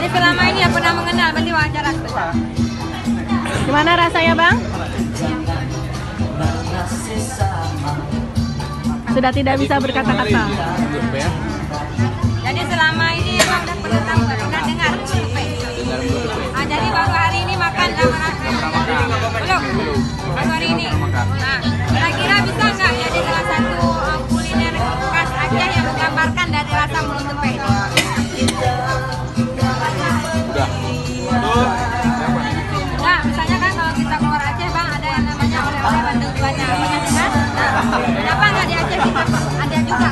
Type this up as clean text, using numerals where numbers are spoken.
Jadi selama ini yang pernah mengenal, berarti wajar. Gimana rasanya Bang? Sudah tidak bisa berkata-kata. Jadi selama ini emang udah pernah tahu, pernah dengar tupai. Jadi baru hari ini makan sama belum? Baru hari ini. Nah, kira-kira bisa nggak jadi salah satu kuliner khas Aceh yang menggambarkan dari rasa mulut tupai ini? Nah, misalnya kan kalau kita keluar Aceh Bang, ada yang namanya oleh-oleh Bandung Juanya. Pernah dengar? Nah, kenapa nggak di Aceh kita ada juga?